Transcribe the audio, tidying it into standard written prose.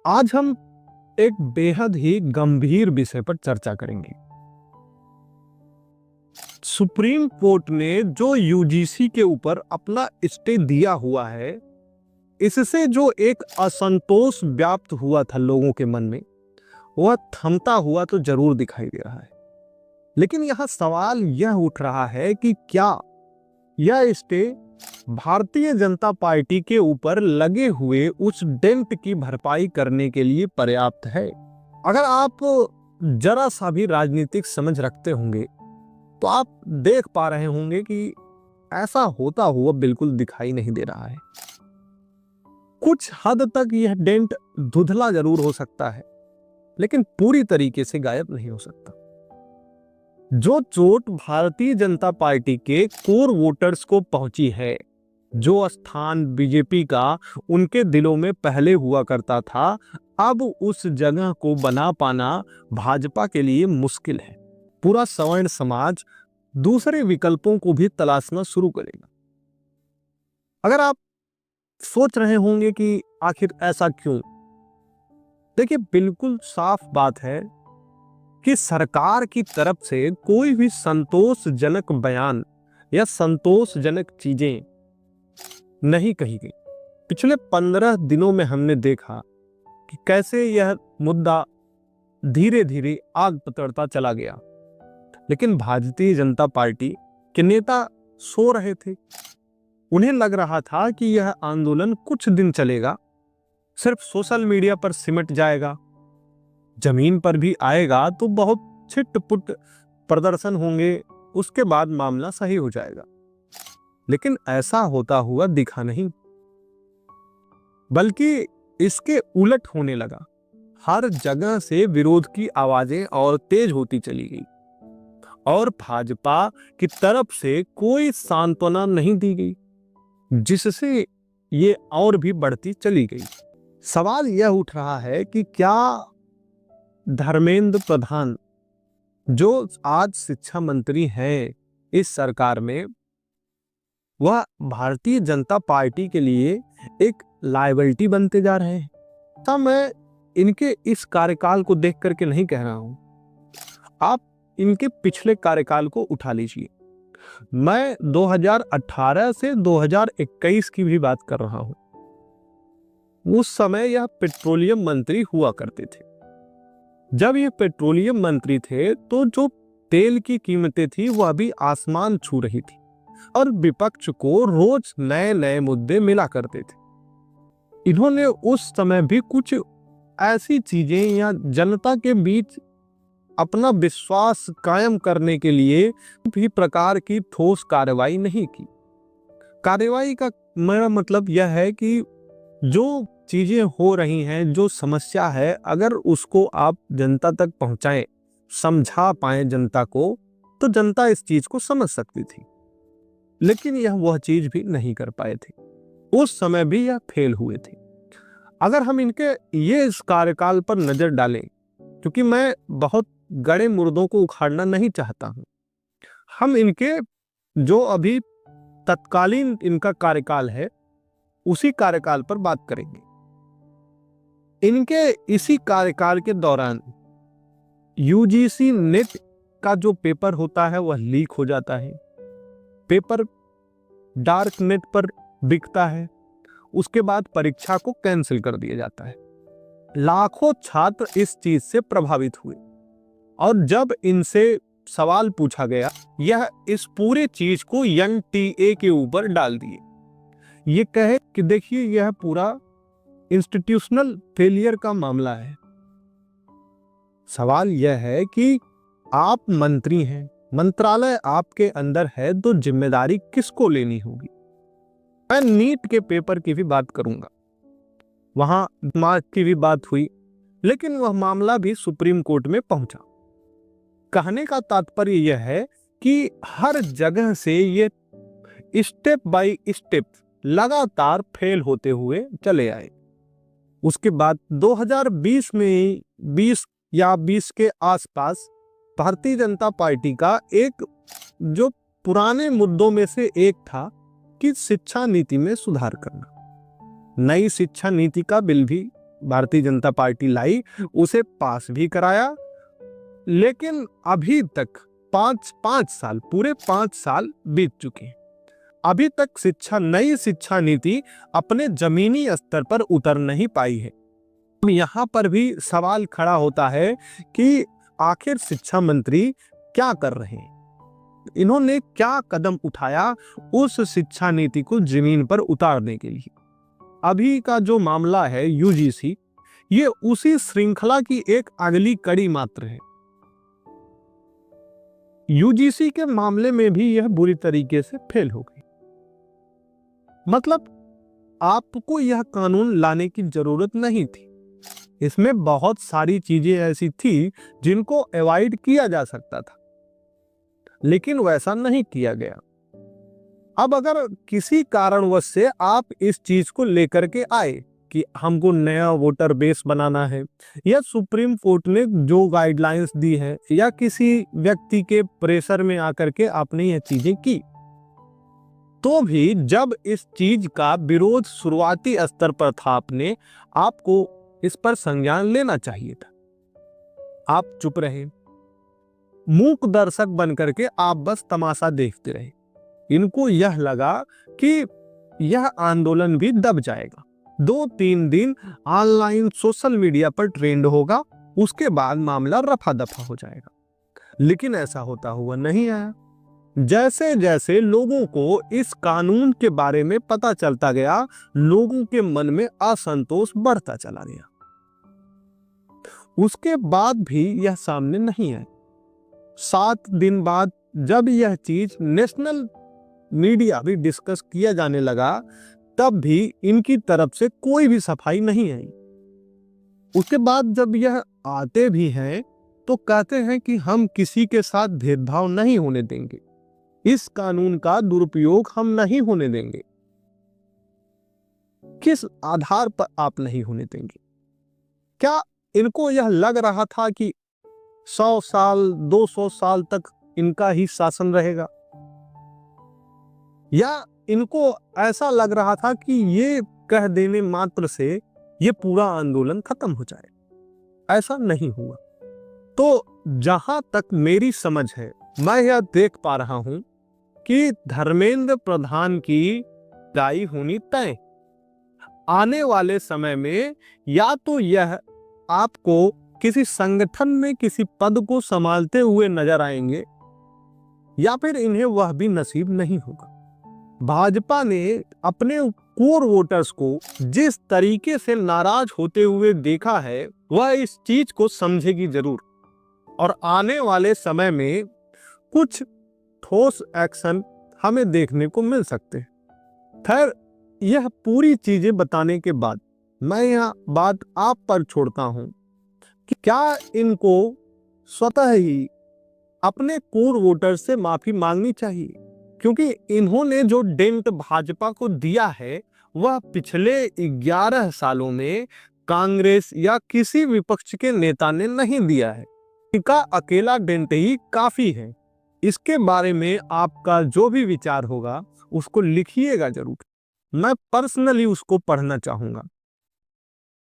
आज हम एक बेहद ही गंभीर विषय पर चर्चा करेंगे। सुप्रीम कोर्ट ने जो यूजीसी के ऊपर अपना स्टे दिया हुआ है, इससे जो एक असंतोष व्याप्त हुआ था लोगों के मन में, वह थमता हुआ तो जरूर दिखाई दे रहा है। लेकिन यहां सवाल यह उठ रहा है कि क्या यह स्टे भारतीय जनता पार्टी के ऊपर लगे हुए उस डेंट की भरपाई करने के लिए पर्याप्त है? अगर आप जरा सा भी राजनीतिक समझ रखते होंगे तो आप देख पा रहे होंगे कि ऐसा होता हुआ बिल्कुल दिखाई नहीं दे रहा है। कुछ हद तक यह डेंट धुंधला जरूर हो सकता है, लेकिन पूरी तरीके से गायब नहीं हो सकता। जो चोट भारतीय जनता पार्टी के कोर वोटर्स को पहुंची है, जो स्थान बीजेपी का उनके दिलों में पहले हुआ करता था, अब उस जगह को बना पाना भाजपा के लिए मुश्किल है। पूरा सवर्ण समाज दूसरे विकल्पों को भी तलाशना शुरू करेगा। अगर आप सोच रहे होंगे कि आखिर ऐसा क्यों, देखिए बिल्कुल साफ बात है कि सरकार की तरफ से कोई भी संतोषजनक बयान या संतोषजनक चीजें नहीं कही गई। पिछले 15 दिनों में हमने देखा कि कैसे यह मुद्दा धीरे धीरे आग पकड़ता चला गया, लेकिन भारतीय जनता पार्टी के नेता सो रहे थे। उन्हें लग रहा था कि यह आंदोलन कुछ दिन चलेगा, सिर्फ सोशल मीडिया पर सिमट जाएगा, जमीन पर भी आएगा तो बहुत छिट-पुट प्रदर्शन होंगे, उसके बाद मामला सही हो जाएगा। लेकिन ऐसा होता हुआ दिखा नहीं, बल्कि इसके उलट होने लगा। हर जगह से विरोध की आवाजें और तेज होती चली गई और भाजपा की तरफ से कोई सांत्वना नहीं दी गई, जिससे ये और भी बढ़ती चली गई। सवाल यह उठ रहा है कि क्या धर्मेंद्र प्रधान, जो आज शिक्षा मंत्री हैं इस सरकार में, वह भारतीय जनता पार्टी के लिए एक लायबिलिटी बनते जा रहे हैं? तो मैं इनके इस कार्यकाल को देख करके नहीं कह रहा हूं, आप इनके पिछले कार्यकाल को उठा लीजिए। मैं 2018 से 2021 की भी बात कर रहा हूं। उस समय यह पेट्रोलियम मंत्री हुआ करते थे। जब ये पेट्रोलियम मंत्री थे तो जो तेल की कीमतें थी वह भी आसमान छू रही थी और विपक्ष को रोज नए नए मुद्दे मिला करते थे। इन्होंने उस समय भी कुछ ऐसी चीजें या जनता के बीच अपना विश्वास कायम करने के लिए भी प्रकार की ठोस कार्रवाई नहीं की। कार्रवाई का मेरा मतलब यह है कि जो चीजें हो रही हैं, जो समस्या है, अगर उसको आप जनता तक पहुंचाएं, समझा पाए जनता को, तो जनता इस चीज को समझ सकती थी। लेकिन यह वह चीज भी नहीं कर पाए थे। उस समय भी यह फेल हुए थे। अगर हम इनके ये इस कार्यकाल पर नजर डालें, क्योंकि मैं बहुत गड़े मुर्दों को उखाड़ना नहीं चाहता हूं, हम इनके जो अभी तत्कालीन इनका कार्यकाल है उसी कार्यकाल पर बात करेंगे। इनके इसी कार्यकाल के दौरान यूजीसी नेट का जो पेपर होता है वह लीक हो जाता है, पेपर डार्क नेट पर बिकता है, उसके बाद परीक्षा को कैंसिल कर दिया जाता है। लाखों छात्र इस चीज से प्रभावित हुए और जब इनसे सवाल पूछा गया, यह इस पूरे चीज को एनटीए के ऊपर डाल दिए। ये कहे कि देखिए यह पूरा इंस्टीट्यूशनल फेलियर का मामला है। सवाल यह है कि आप मंत्री हैं, मंत्रालय आपके अंदर है, तो जिम्मेदारी किसको लेनी होगी? मैं नीट के पेपर की भी बात करूंगा, वहां मार्क की भी बात हुई, लेकिन वह मामला भी सुप्रीम कोर्ट में पहुंचा। कहने का तात्पर्य यह है कि हर जगह से ये स्टेप बाय स्टेप लगातार फेल होते हुए चले आए। उसके बाद 2020 में 20 या 20 के आसपास भारतीय जनता पार्टी का एक जो पुराने मुद्दों में से एक था कि शिक्षा नीति में सुधार करना। नई शिक्षा नीति का बिल भी भारतीय जनता पार्टी लाई, उसे पास भी कराया। लेकिन अभी तक पांच साल, पूरे 5 साल बीत चुके हैं, अभी तक नई शिक्षा नीति अपने जमीनी स्तर पर उतर नहीं पाई है। यहाँ पर भी सवाल खड़ा होता है कि आखिर शिक्षा मंत्री क्या कर रहे हैं, इन्होंने क्या कदम उठाया उस शिक्षा नीति को जमीन पर उतारने के लिए। अभी का जो मामला है यूजीसी, ये उसी श्रृंखला की एक अगली कड़ी मात्र है। यूजीसी के मामले में भी यह बुरी तरीके से फेल हो गई। मतलब आपको यह कानून लाने की जरूरत नहीं थी, इसमें बहुत सारी चीजें ऐसी थी जिनको अवॉइड किया जा सकता था, लेकिन वैसा नहीं किया गया। अब अगर किसी कारणवश से आप इस चीज को लेकर के आए कि हमको नया वोटर बेस बनाना है, या सुप्रीम कोर्ट ने जो गाइडलाइंस दी है, या किसी व्यक्ति के प्रेशर में आकर के आपने यह चीजें की, तो भी जब इस चीज का विरोध शुरुआती स्तर पर था, आपको इस पर संज्ञान लेना चाहिए था। आप चुप रहे, मूक दर्शक बनकर के आप बस तमाशा देखते रहे। इनको यह लगा कि यह आंदोलन भी दब जाएगा, 2-3 दिन ऑनलाइन सोशल मीडिया पर ट्रेंड होगा, उसके बाद मामला रफा दफा हो जाएगा। लेकिन ऐसा होता हुआ नहीं आया। जैसे जैसे लोगों को इस कानून के बारे में पता चलता गया, लोगों के मन में असंतोष बढ़ता चला गया। उसके बाद भी यह सामने नहीं आया। 7 दिन बाद जब यह चीज नेशनल मीडिया भी डिस्कस किया जाने लगा, तब भी इनकी तरफ से कोई भी सफाई नहीं आई। उसके बाद जब यह आते भी हैं तो कहते हैं कि हम किसी के साथ भेदभाव नहीं होने देंगे, इस कानून का दुरुपयोग हम नहीं होने देंगे। किस आधार पर आप नहीं होने देंगे? क्या इनको यह लग रहा था कि 100 साल 200 साल तक इनका ही शासन रहेगा, या इनको ऐसा लग रहा था कि ये कह देने मात्र से ये पूरा आंदोलन खत्म हो जाए? ऐसा नहीं हुआ। तो जहां तक मेरी समझ है, मैं यह देख पा रहा हूं कि धर्मेंद्र प्रधान की विदाई होनी तय। आने वाले समय में या तो यह आपको किसी संगठन में किसी पद को संभालते हुए नजर आएंगे, या फिर इन्हें वह भी नसीब नहीं होगा। भाजपा ने अपने कोर वोटर्स को जिस तरीके से नाराज होते हुए देखा है, वह इस चीज को समझेगी जरूर, और आने वाले समय में कुछ ठोस एक्शन हमें देखने को मिल सकते हैं। खैर, यह पूरी चीजें बताने के बाद मैं यह बात आप पर छोड़ता हूं कि क्या इनको स्वतः ही अपने कोर वोटर से माफी मांगनी चाहिए, क्योंकि इन्होंने जो डेंट भाजपा को दिया है वह पिछले 11 सालों में कांग्रेस या किसी विपक्ष के नेता ने नहीं दिया है। इनका अकेला डेंट ही काफी है। इसके बारे में आपका जो भी विचार होगा उसको लिखिएगा जरूर, मैं पर्सनली उसको पढ़ना चाहूंगा।